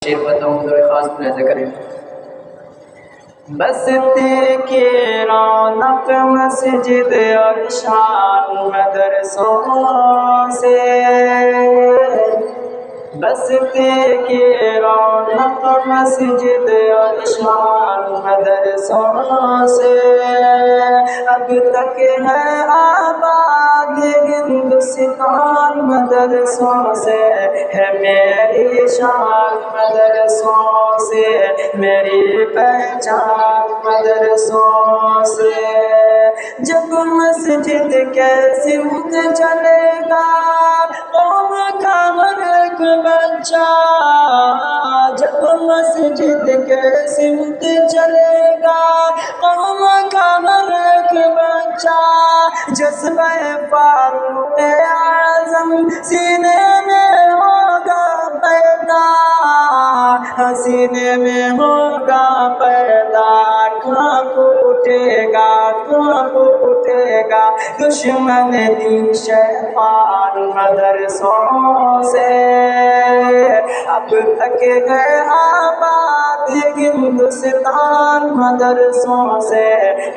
شیر بتاؤں دور خاص ملاحظہ کریں۔ بستے کی رونق مسجد اور شان مدرسوں سے، بستے کی رونق مسجد اور شان مدرسوں سے، اب تک ہے آباد ہندوستان مدرسوں سے، ہے میری شان مدرسوں سے، میری پہچان مدرسوں سے۔ جب مسجد کے سمت چلے گا قوم کا ہر ایک بچہ، جب مسجد کے سمت چلے گا قوم کا ہر ایک بچہ، جذبہ فاروق اعظم سینے میں ہوگا پیدا، سینے میں ہوگا پیدا، کانپ اٹھے گا دشمن دین شیطان مدرسوں سے، اب تک ہے آباد ہندوستان مدرسوں سے،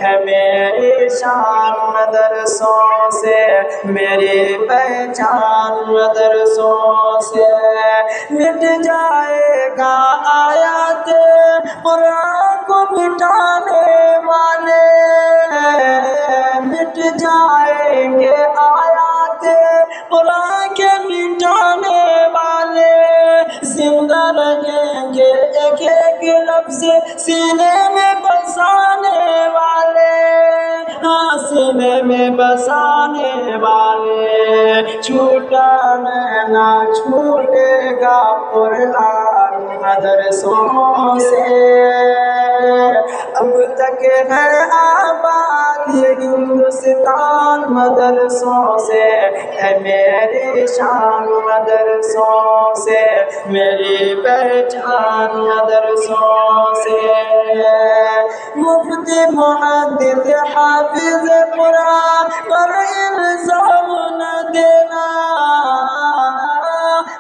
ہے میری شان مدرسوں سے، میری پہچان مدرسوں سے۔ مٹ جائے گا آیات قرآن کو مٹانے والے، مٹ جائیں گے آیات قرآن کے مٹانے والے، زندہ رہیں گے ایک ایک لفظ سینے میں بسانے والے، سینے میں بسانے والے۔ چھوٹا نہ چھوٹے گا قرآن مدرسوں سے، اب تک ہے آباد ہندوستان مدرسوں سے، ہے میری شان مدرسوں سے، میری پہچان مدرسوں سے۔ مفتی محدث حافظ قرآن پر الزام نہ دینا،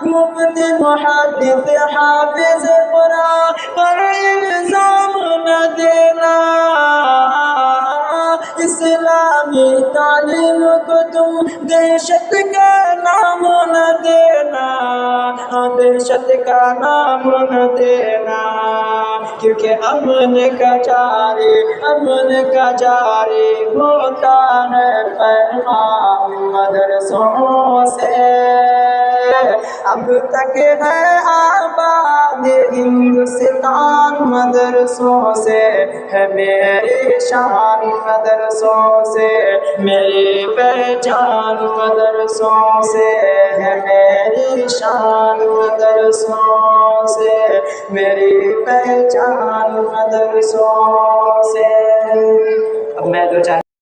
مفتی محدث حافظ قرآن پر الزام نہ دینا، اسلامی تعلیم کو تم دہشت کا نام نہ دینا، دہشت کا نام نہ دینا، کیونکہ امن کا جاری ہوتا ہے پیغام مدرسوں سے، اب تک ہے آباد ہندوستان مدرسوں سے، ہے میری شان مدرسوں سے، میری پہچان مدرسوں سے، ہے میری شان مدرسوں سے، میری پہچان مدرسوں سے۔ اب میں دو چار